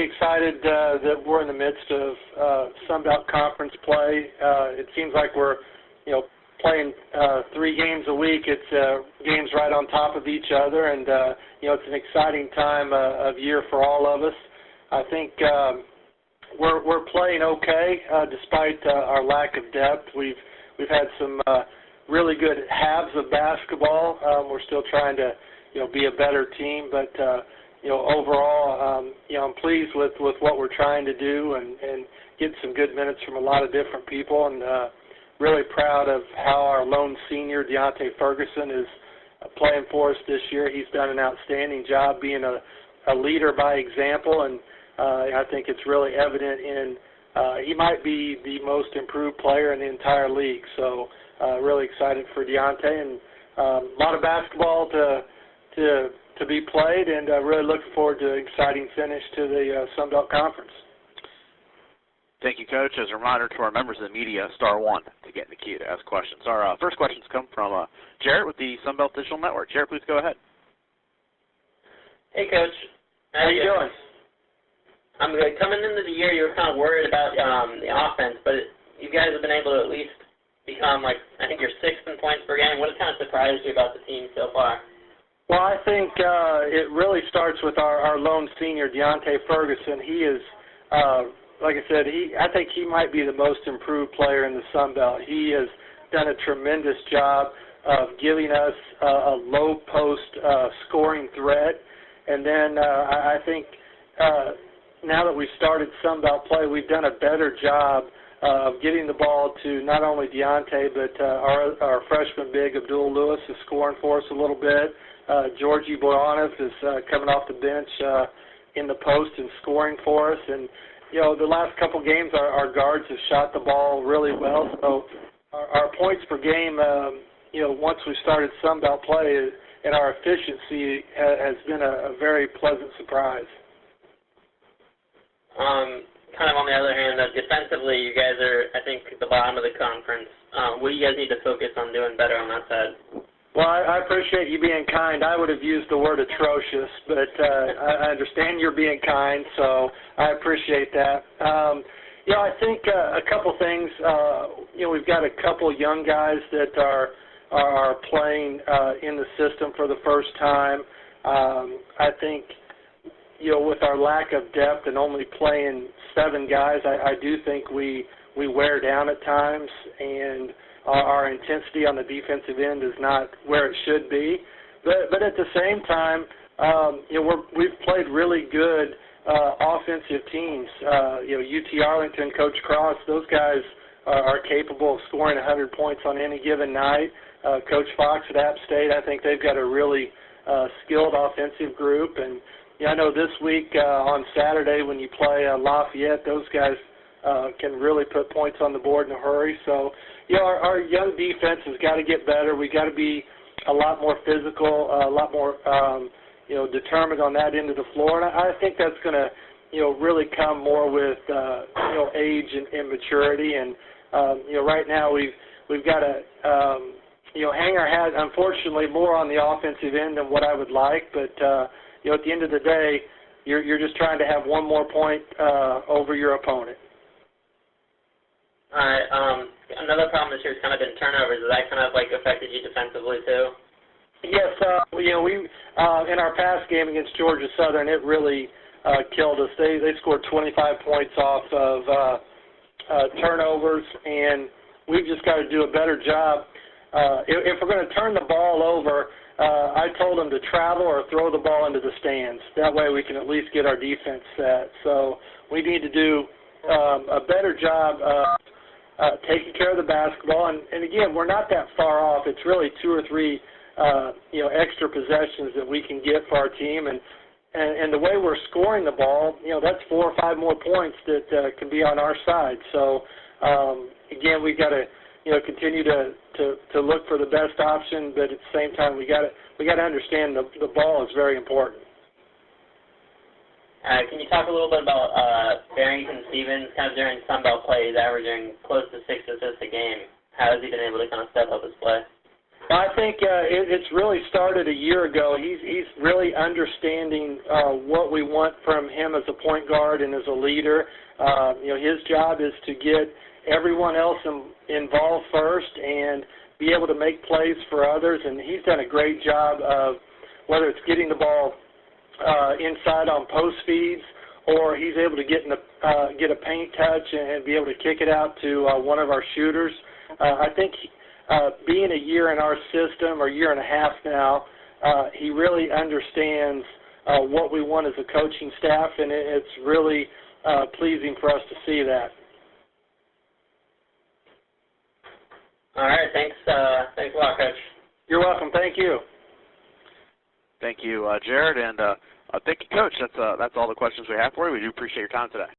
excited that we're in the midst of Sun Belt Conference play. It seems like we're, playing 3 games a week. It's games right on top of each other, and it's an exciting time of year for all of us. I think we're playing okay despite our lack of depth. We've had some really good halves of basketball. We're still trying to be a better team, but overall, I'm pleased with what we're trying to do and get some good minutes from a lot of different people, and really proud of how our lone senior, Deontay Ferguson, is playing for us this year. He's done an outstanding job being a leader by example, and I think it's really evident in he might be the most improved player in the entire league. So really excited for Deontay, and a lot of basketball to be played, and really looking forward to an exciting finish to the Sun Belt Conference. Thank you, Coach. As a reminder to our members of the media, *1 to get in the queue to ask questions. Our first questions come from Jarrett with the Sun Belt Digital Network. Jarrett, please go ahead. Hey, Coach. How you doing? I'm good. Coming into the year, you were kind of worried about the offense, but you guys have been able to at least become, I think you're 6th in points per game. What has kind of surprised you about the team so far? Well, I think it really starts with our lone senior, Deontay Ferguson. He is, like I said, I think he might be the most improved player in the Sun Belt. He has done a tremendous job of giving us a low post scoring threat. And then I think now that we've started Sun Belt play, we've done a better job of getting the ball to not only Deontay, but our freshman big, Abdul Lewis, is scoring for us a little bit. Georgie Boyanov is coming off the bench in the post and scoring for us. And, the last couple games, our guards have shot the ball really well. So our points per game, once we started Sun Belt play, and our efficiency has been a very pleasant surprise. Kind of on the other hand, defensively, you guys are, I think, at the bottom of the conference. What do you guys need to focus on doing better on that side? Well, I appreciate you being kind. I would have used the word atrocious, but I understand you're being kind, so I appreciate that. I think a couple things. We've got a couple young guys that are playing in the system for the first time. I think, with our lack of depth and only playing 7 guys, I do think we wear down at times, and our intensity on the defensive end is not where it should be. But at the same time, we've played really good offensive teams. UT Arlington, Coach Cross, those guys are capable of scoring 100 points on any given night. Coach Fox at App State, I think they've got a really skilled offensive group. And I know this week on Saturday when you play Lafayette, those guys can really put points on the board in a hurry. So, our young defense has got to get better. We got to be a lot more physical, a lot more, determined on that end of the floor. And I think that's going to, really come more with, age and maturity. And, right now we've got to, hang our hat, unfortunately, more on the offensive end than what I would like. But, at the end of the day, you're just trying to have one more point over your opponent. All right. Another problem this year has kind of been turnovers. Has that kind of affected you defensively too? Yes. We in our past game against Georgia Southern, it really killed us. They scored 25 points off of turnovers, and we've just got to do a better job. If we're going to turn the ball over, I told them to travel or throw the ball into the stands. That way we can at least get our defense set. So we need to do a better job taking care of the basketball. And again, we're not that far off. It's really 2 or 3 extra possessions that we can get for our team. And the way we're scoring the ball, that's 4 or 5 more points that can be on our side. So, again, we've got to, continue to look for the best option, but at the same time, we got to understand the ball is very important. Can you talk a little bit about Barrington Stevens? Kind of during Sun Belt play, he's averaging close to 6 assists a game. How has he been able to kind of step up his play? I think it's really started a year ago. He's really understanding what we want from him as a point guard and as a leader. His job is to get everyone else involved first and be able to make plays for others, and he's done a great job of whether it's getting the ball inside on post feeds or he's able to get a paint touch and be able to kick it out to one of our shooters. I think being a year in our system, or year and a half now, he really understands what we want as a coaching staff, and it's really pleasing for us to see that. All right, thanks a lot, Coach. You're welcome. Thank you. Thank you, Jared, and thank you, Coach. That's all the questions we have for you. We do appreciate your time today.